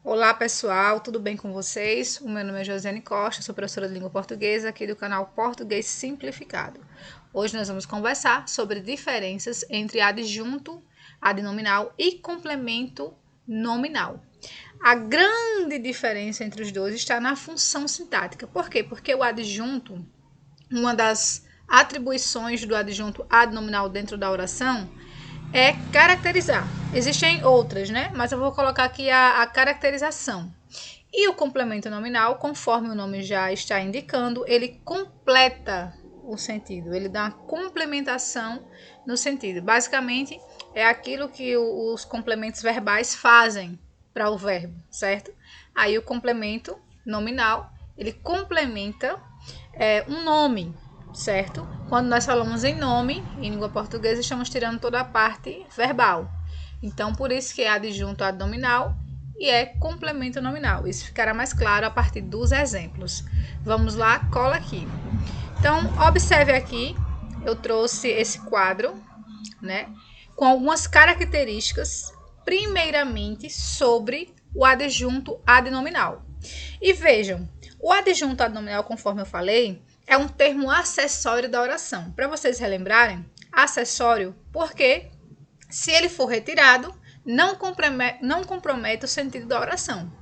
Olá pessoal, tudo bem com vocês? O meu nome é Josiane Costa, sou professora de língua portuguesa aqui do canal Português Simplificado. Hoje nós vamos conversar sobre diferenças entre adjunto adnominal e complemento nominal. A grande diferença entre os dois está na função sintática. Por quê? Porque o adjunto, uma das atribuições do adjunto adnominal dentro da oração é caracterizar. Existem outras, né? Mas eu vou colocar aqui a caracterização. E o complemento nominal, conforme o nome já está indicando, ele completa o sentido, ele dá uma complementação no sentido. Basicamente, é aquilo que os complementos verbais fazem para o verbo, certo? Aí o complemento nominal, ele complementa um nome, certo? Quando nós falamos em nome, em língua portuguesa, estamos tirando toda a parte verbal. Então, por isso que é adjunto adnominal e é complemento nominal. Isso ficará mais claro a partir dos exemplos. Vamos lá, cola aqui. Então, observe aqui, eu trouxe esse quadro, né, com algumas características, primeiramente sobre o adjunto adnominal. E vejam, o adjunto adnominal, conforme eu falei, é um termo acessório da oração. Para vocês relembrarem, acessório porque se ele for retirado, não compromete o sentido da oração,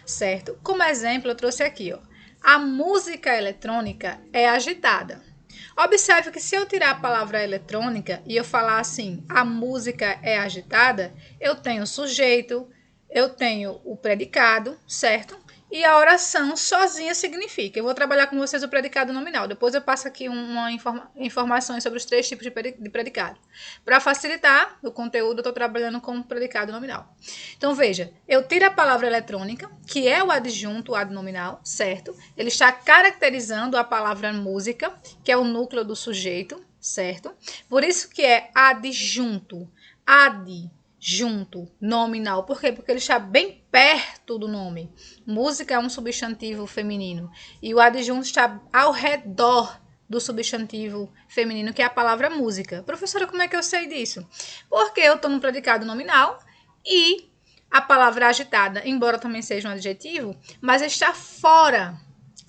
certo? Como exemplo, eu trouxe aqui, ó, a música eletrônica é agitada. Observe que se eu tirar a palavra eletrônica e eu falar assim, a música é agitada, eu tenho o sujeito, eu tenho o predicado, certo? E a oração sozinha significa. Eu vou trabalhar com vocês o predicado nominal. Depois eu passo aqui informações sobre os 3 tipos de predicado. Para facilitar o conteúdo, eu estou trabalhando com o predicado nominal. Então, veja, eu tiro a palavra eletrônica, que é o adjunto adnominal, certo? Ele está caracterizando a palavra música, que é o núcleo do sujeito, certo? Por isso que é adjunto, adjunto nominal. Por quê? Porque ele está bem perto do nome. Música é um substantivo feminino e o adjunto está ao redor do substantivo feminino, que é a palavra música. Professora, como é que eu sei disso? Porque eu estou no predicado nominal e a palavra agitada, embora também seja um adjetivo, mas está fora,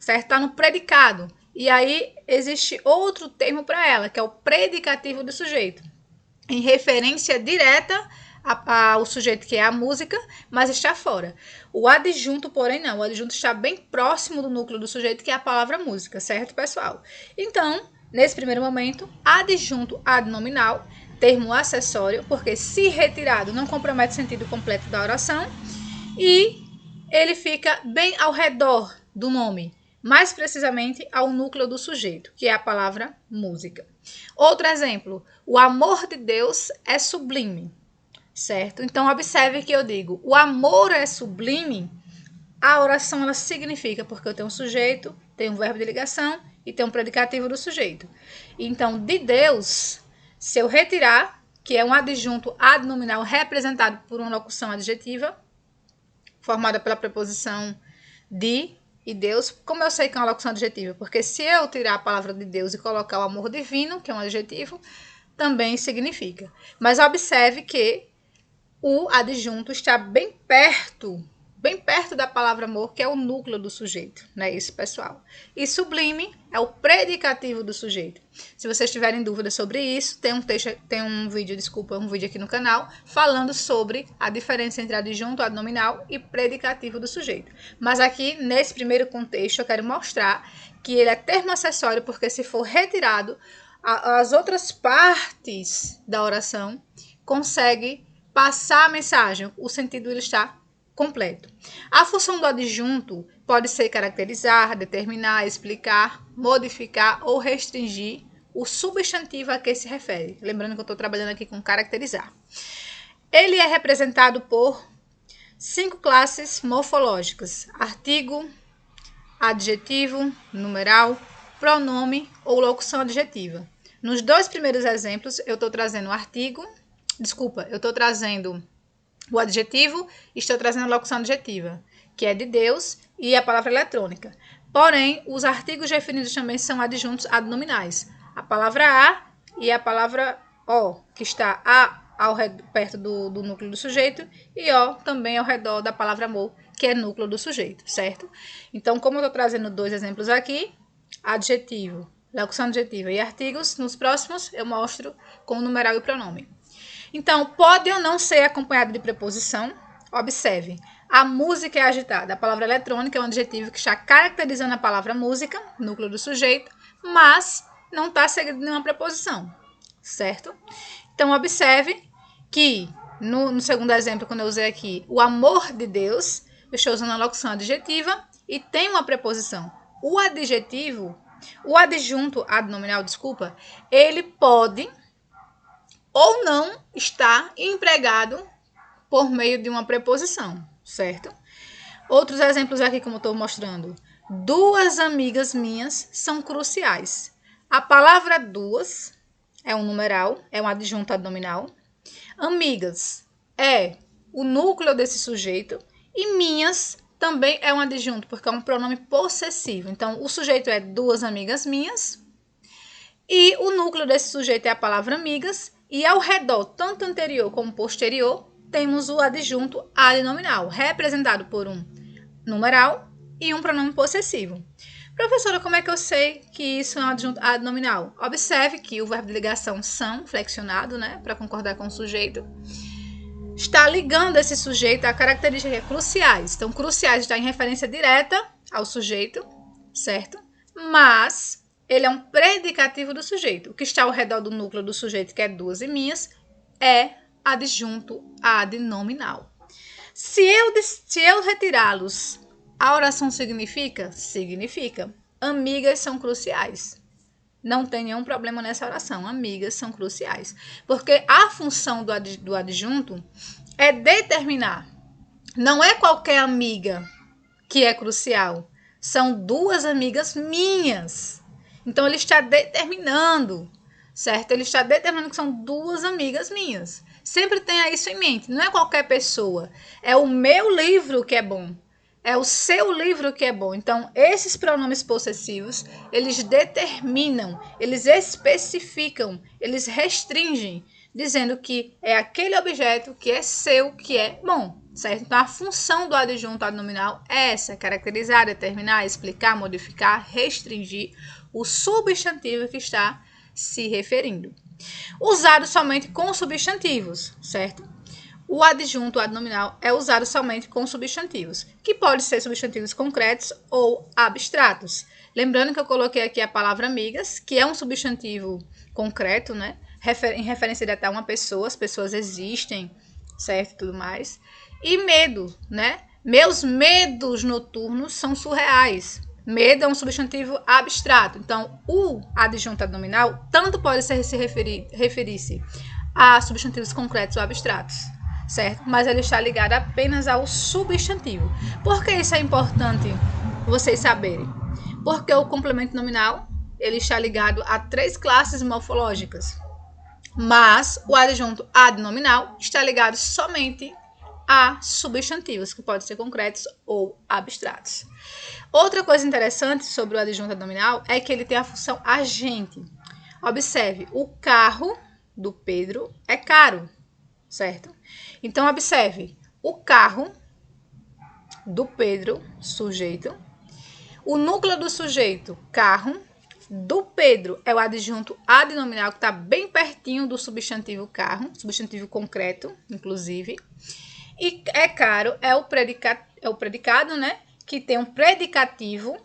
certo? Está no predicado. E aí existe outro termo para ela, que é o predicativo do sujeito, em referência direta ao sujeito, que é a música, mas está fora. O adjunto, porém, não. O adjunto está bem próximo do núcleo do sujeito, que é a palavra música, certo, pessoal? Então, nesse primeiro momento, adjunto adnominal, termo acessório, porque se retirado não compromete o sentido completo da oração, e ele fica bem ao redor do nome, mais precisamente ao núcleo do sujeito, que é a palavra música. Outro exemplo, o amor de Deus é sublime, certo? Então, observe que eu digo, o amor é sublime, a oração ela significa, porque eu tenho um sujeito, tenho um verbo de ligação e tenho um predicativo do sujeito. Então, de Deus, se eu retirar, que é um adjunto adnominal representado por uma locução adjetiva, formada pela preposição de e Deus. Como eu sei que é uma locução adjetiva? Porque se eu tirar a palavra de Deus e colocar o amor divino, que é um adjetivo, também significa. Mas observe que o adjunto está bem perto da palavra amor, que é o núcleo do sujeito, não é isso, pessoal? E sublime é o predicativo do sujeito. Se vocês tiverem dúvidas sobre isso, tem um vídeo aqui no canal falando sobre a diferença entre adjunto adnominal e predicativo do sujeito. Mas aqui, nesse primeiro contexto, eu quero mostrar que ele é termo acessório, porque se for retirado, as outras partes da oração conseguem passar a mensagem, o sentido ele está completo. A função do adjunto pode ser caracterizar, determinar, explicar, modificar ou restringir o substantivo a que se refere. Lembrando que eu estou trabalhando aqui com caracterizar. Ele é representado por 5 classes morfológicas: artigo, adjetivo, numeral, pronome ou locução adjetiva. Nos 2 primeiros exemplos, eu estou trazendo o artigo, eu estou trazendo o adjetivo e estou trazendo a locução adjetiva, que é de Deus, e a palavra eletrônica. Porém, os artigos definidos também são adjuntos adnominais. A palavra a e a palavra o, que está perto do núcleo do sujeito, e O também ao redor da palavra amor, que é núcleo do sujeito, certo? Então, como eu estou trazendo 2 exemplos aqui, adjetivo, locução adjetiva e artigos, nos próximos eu mostro com o numeral e o pronome. Então, pode ou não ser acompanhado de preposição. Observe, a música é agitada. A palavra eletrônica é um adjetivo que está caracterizando a palavra música, núcleo do sujeito, mas não está seguido de nenhuma preposição, certo? Então, observe que no segundo exemplo, quando eu usei aqui o amor de Deus, eu estou usando a locução adjetiva e tem uma preposição. O adjunto adnominal, ele pode ou não estar empregado por meio de uma preposição, certo? Outros exemplos aqui, como eu estou mostrando. 2 amigas minhas são cruciais. A palavra duas é um numeral, é um adjunto adnominal. Amigas é o núcleo desse sujeito. E minhas também é um adjunto, porque é um pronome possessivo. Então, o sujeito é 2 amigas minhas. E o núcleo desse sujeito é a palavra amigas. E ao redor, tanto anterior como posterior, temos o adjunto adnominal, representado por um numeral e um pronome possessivo. Professora, como é que eu sei que isso é um adjunto adnominal? Observe que o verbo de ligação são, flexionado, né, para concordar com o sujeito, está ligando esse sujeito a características cruciais. Então, cruciais está em referência direta ao sujeito, certo? Mas ele é um predicativo do sujeito. O que está ao redor do núcleo do sujeito, que é 2 e minhas, é adjunto adnominal. Se eu retirá-los, a oração significa? Significa. Amigas são cruciais. Não tem nenhum problema nessa oração. Amigas são cruciais. Porque a função do adjunto é determinar. Não é qualquer amiga que é crucial. São 2 amigas minhas. Então, ele está determinando, certo? Ele está determinando que são 2 amigas minhas. Sempre tenha isso em mente. Não é qualquer pessoa. É o meu livro que é bom. É o seu livro que é bom. Então, esses pronomes possessivos, eles determinam, eles especificam, eles restringem, dizendo que é aquele objeto que é seu, que é bom, certo? Então, a função do adjunto adnominal é essa: caracterizar, determinar, explicar, modificar, restringir o substantivo que está se referindo. Usado somente com substantivos, certo? O adjunto adnominal é usado somente com substantivos, que podem ser substantivos concretos ou abstratos. Lembrando que eu coloquei aqui a palavra amigas, que é um substantivo concreto, né? Em referência direta a uma pessoa, as pessoas existem, certo? Tudo mais. E medo, né? Meus medos noturnos são surreais. Medo é um substantivo abstrato. Então, o adjunto adnominal tanto pode se referir-se a substantivos concretos ou abstratos, certo? Mas ele está ligado apenas ao substantivo. Por que isso é importante vocês saberem? Porque o complemento nominal, ele está ligado a 3 classes morfológicas. Mas o adjunto adnominal está ligado somente a substantivos, que podem ser concretos ou abstratos. Outra coisa interessante sobre o adjunto adnominal é que ele tem a função agente. Observe, o carro do Pedro é caro, certo? Então, observe, o carro do Pedro, sujeito, o núcleo do sujeito, carro, do Pedro é o adjunto adnominal, que está bem pertinho do substantivo carro, substantivo concreto, inclusive. E é caro, é o predicado, né? Que tem um predicativo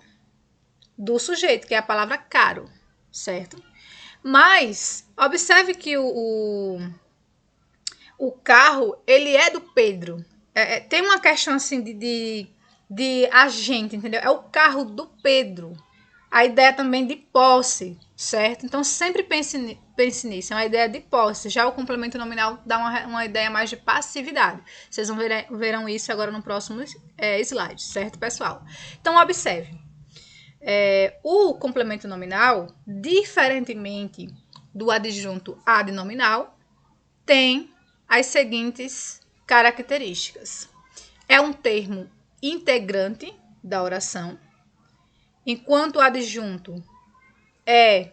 do sujeito, que é a palavra caro, certo? Mas, observe que o carro, ele é do Pedro. Tem uma questão assim de agente, entendeu? É o carro do Pedro. A ideia também de posse, certo? Então, sempre pense nisso, é uma ideia de posse. Já o complemento nominal dá uma ideia mais de passividade. Vocês verão isso agora no próximo slide, certo, pessoal? Então, observe. O complemento nominal, diferentemente do adjunto adnominal, tem as seguintes características. É um termo integrante da oração, enquanto o adjunto é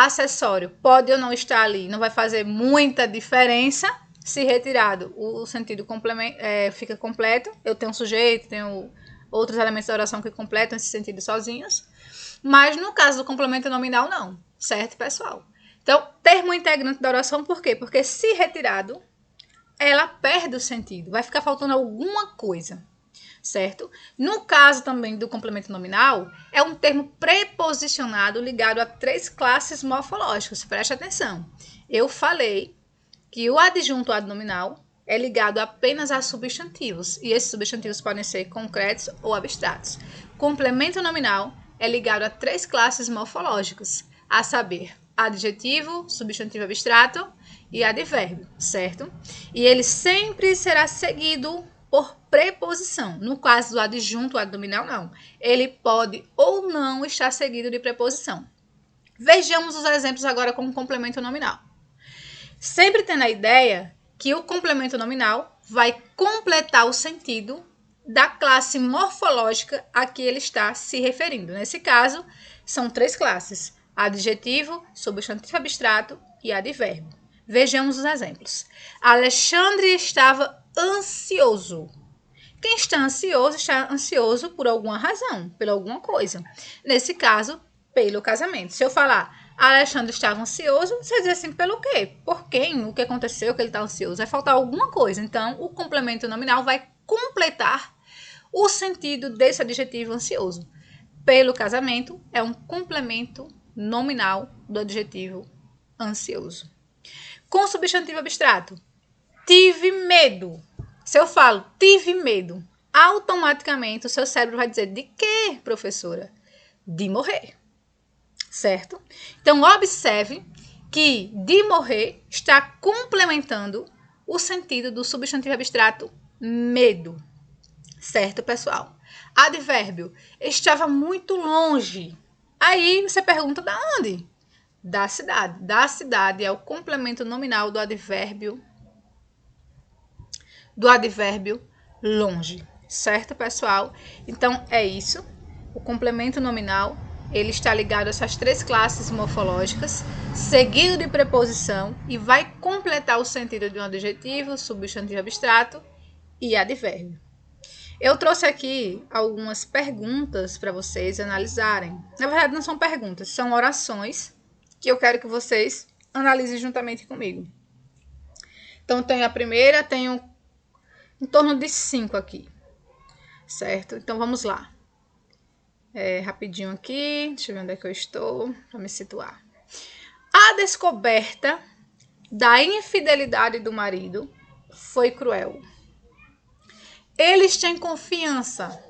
acessório pode ou não estar ali, não vai fazer muita diferença. Se retirado, o sentido fica completo. Eu tenho um sujeito, tenho outros elementos da oração que completam esse sentido sozinhos. Mas no caso do complemento nominal, não. Certo, pessoal? Então, termo integrante da oração, por quê? Porque se retirado, ela perde o sentido. Vai ficar faltando alguma coisa. Certo? No caso também do complemento nominal, é um termo preposicionado ligado a 3 classes morfológicas. Preste atenção. Eu falei que o adjunto adnominal é ligado apenas a substantivos, e esses substantivos podem ser concretos ou abstratos. Complemento nominal é ligado a 3 classes morfológicas, a saber, adjetivo, substantivo abstrato e advérbio, certo? E ele sempre será seguido por preposição. No caso do adjunto adnominal, não. Ele pode ou não estar seguido de preposição. Vejamos os exemplos agora com o complemento nominal. Sempre tendo a ideia que o complemento nominal vai completar o sentido da classe morfológica a que ele está se referindo. Nesse caso, são 3 classes: adjetivo, substantivo abstrato e advérbio. Vejamos os exemplos. Alexandre estava ansioso. Quem está ansioso por alguma razão, por alguma coisa. Nesse caso, pelo casamento. Se eu falar Alexandre estava ansioso, você diz assim, pelo quê? Por quem? O que aconteceu que ele está ansioso? Vai faltar alguma coisa. Então, o complemento nominal vai completar o sentido desse adjetivo ansioso. Pelo casamento, é um complemento nominal do adjetivo ansioso. Com substantivo abstrato, tive medo. Se eu falo tive medo, automaticamente o seu cérebro vai dizer de quê, professora? De morrer. Certo? Então, observe que de morrer está complementando o sentido do substantivo abstrato medo. Certo, pessoal? Advérbio, estava muito longe. Aí você pergunta da onde? Da cidade. Da cidade é o complemento nominal do advérbio longe. Certo, pessoal? Então, é isso. O complemento nominal, ele está ligado a essas 3 classes morfológicas, seguido de preposição, e vai completar o sentido de um adjetivo, substantivo abstrato e advérbio. Eu trouxe aqui algumas perguntas para vocês analisarem. Na verdade, não são perguntas, são orações que eu quero que vocês analisem juntamente comigo. Então, tem a primeira, tenho em torno de 5 aqui, certo? Então, vamos lá. Rapidinho aqui, deixa eu ver onde é que eu estou, para me situar. A descoberta da infidelidade do marido foi cruel. Eles têm confiança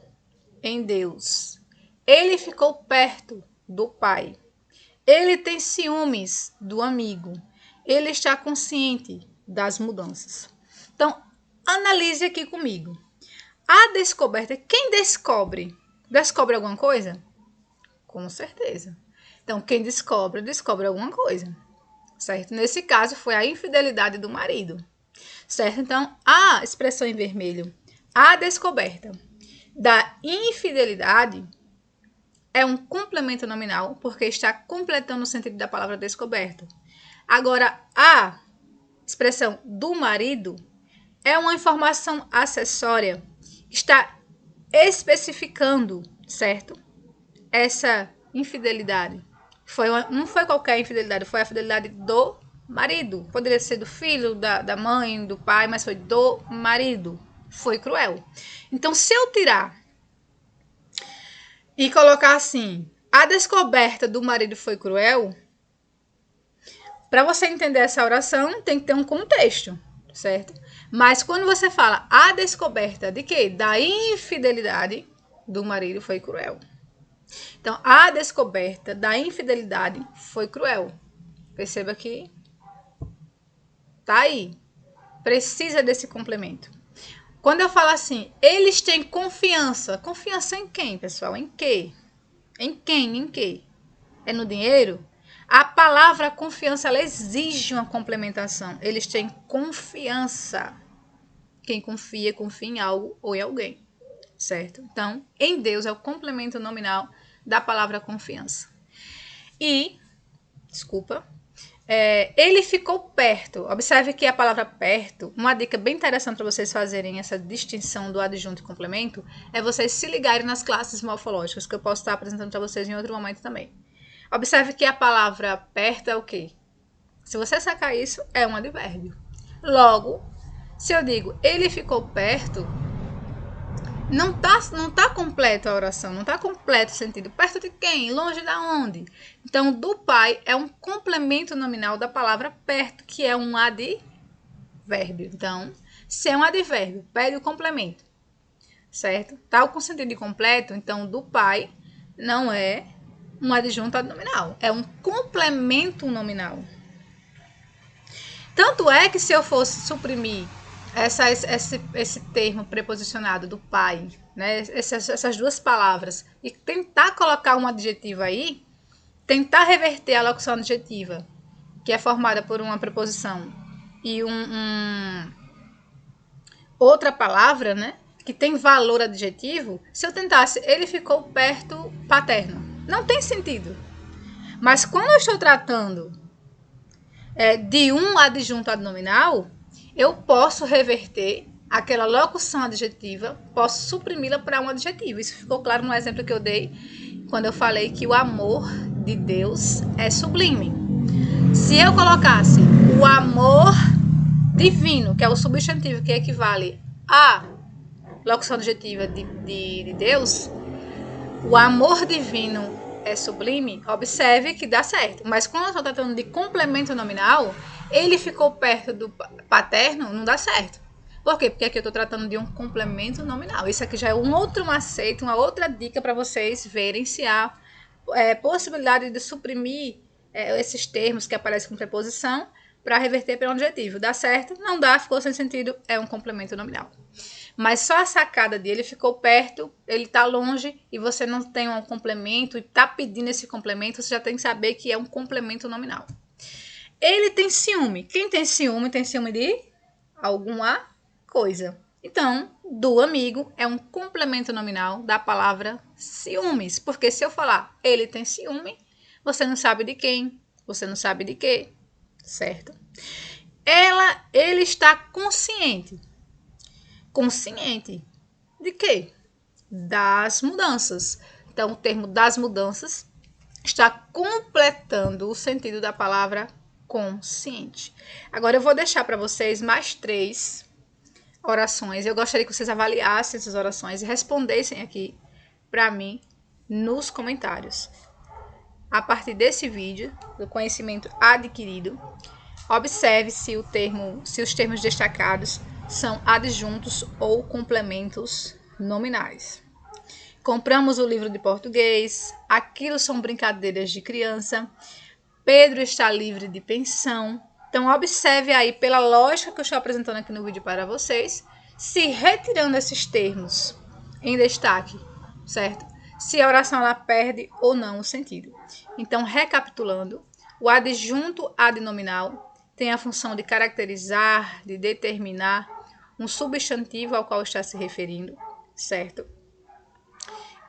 em Deus. Ele ficou perto do pai. Ele tem ciúmes do amigo. Ele está consciente das mudanças. Então, analise aqui comigo. A descoberta, quem descobre? Descobre alguma coisa? Com certeza. Então, quem descobre alguma coisa. Certo? Nesse caso, foi a infidelidade do marido. Certo? Então, a expressão em vermelho, a descoberta da infidelidade é um complemento nominal, porque está completando o sentido da palavra descoberta. Agora, a expressão do marido é uma informação acessória, está especificando, certo? Essa infidelidade. Não foi qualquer infidelidade, foi a fidelidade do marido. Poderia ser do filho, da mãe, do pai, mas foi do marido. Foi cruel. Então, se eu tirar e colocar assim, a descoberta do marido foi cruel, para você entender essa oração, tem que ter um contexto, certo? Mas quando você fala a descoberta de quê? Da infidelidade do marido foi cruel. Então, a descoberta da infidelidade foi cruel. Perceba que tá aí. Precisa desse complemento. Quando eu falo assim, eles têm confiança. Confiança em quem, pessoal? Em quê? Em quem? Em quê? É no dinheiro? A palavra confiança, ela exige uma complementação. Eles têm confiança. Quem confia, confia em algo ou em alguém. Certo? Então, em Deus é o complemento nominal da palavra confiança. E Desculpa. Ele ficou perto. Observe que a palavra perto, uma dica bem interessante para vocês fazerem essa distinção do adjunto e complemento, é vocês se ligarem nas classes morfológicas, que eu posso estar apresentando para vocês em outro momento também. Observe que a palavra perto é o quê? Se você sacar isso, é um advérbio. Logo, se eu digo ele ficou perto, não tá completa a oração, não tá completo o sentido. Perto de quem? Longe da onde? Então, do pai é um complemento nominal da palavra perto, que é um advérbio. Então, se é um advérbio, pede o complemento, certo? Tá com sentido incompleto, então do pai não é um adjunto nominal, é um complemento nominal. Tanto é que se eu fosse suprimir esse termo preposicionado do pai, né, essas duas palavras, e tentar colocar um adjetivo aí, tentar reverter a locução adjetiva, que é formada por uma preposição e outra palavra, né, que tem valor adjetivo, se eu tentasse, ele ficou perto paterno. Não tem sentido. Mas quando eu estou tratando de um adjunto adnominal, eu posso reverter aquela locução adjetiva, posso suprimi-la para um adjetivo. Isso ficou claro no exemplo que eu dei quando eu falei que o amor de Deus é sublime. Se eu colocasse o amor divino, que é o substantivo que equivale à locução adjetiva de Deus, o amor divino é sublime, observe que dá certo. Mas quando eu estou tratando de complemento nominal, ele ficou perto do paterno, não dá certo. Por quê? Porque aqui eu estou tratando de um complemento nominal. Isso aqui já é um outro macete, uma outra dica para vocês verem se há possibilidade de suprimir esses termos que aparecem com preposição para reverter para um adjetivo. Dá certo? Não dá, ficou sem sentido, é um complemento nominal. Mas só a sacada dele ficou perto, ele está longe e você não tem um complemento e está pedindo esse complemento, você já tem que saber que é um complemento nominal. Ele tem ciúme. Quem tem ciúme de alguma coisa. Então, do amigo é um complemento nominal da palavra ciúmes. Porque se eu falar ele tem ciúme, você não sabe de quem, você não sabe de quê, certo? Ele está consciente. Consciente de quê? Das mudanças. Então, o termo das mudanças está completando o sentido da palavra consciente. Agora, eu vou deixar para vocês mais 3 orações. Eu gostaria que vocês avaliassem essas orações e respondessem aqui para mim nos comentários. A partir desse vídeo, do conhecimento adquirido, observe se os termos destacados são adjuntos ou complementos nominais. Compramos o livro de português, aquilo são brincadeiras de criança, Pedro está livre de pensão. Então, observe aí, pela lógica que eu estou apresentando aqui no vídeo para vocês, se retirando esses termos em destaque, certo? Se a oração ela perde ou não o sentido. Então, recapitulando, o adjunto adnominal tem a função de caracterizar, de determinar um substantivo ao qual está se referindo, certo?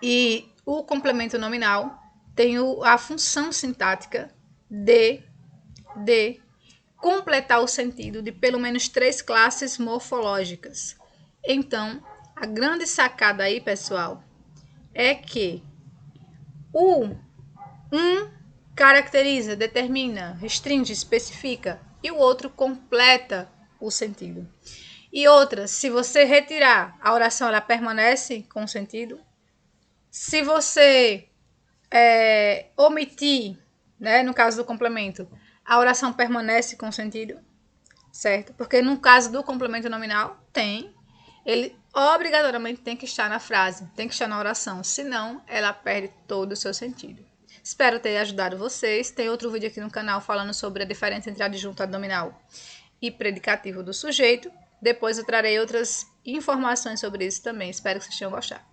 E o complemento nominal tem a função sintática de completar o sentido de pelo menos 3 classes morfológicas. Então, a grande sacada aí, pessoal, é que um caracteriza, determina, restringe, especifica e o outro completa o sentido. E outra, se você retirar, a oração ela permanece com sentido. Se você omitir, né, no caso do complemento, a oração permanece com sentido, certo? Porque no caso do complemento nominal, ele obrigatoriamente tem que estar na frase, tem que estar na oração, senão ela perde todo o seu sentido. Espero ter ajudado vocês. Tem outro vídeo aqui no canal falando sobre a diferença entre adjunto adnominal e predicativo do sujeito. Depois eu trarei outras informações sobre isso também. Espero que vocês tenham gostado.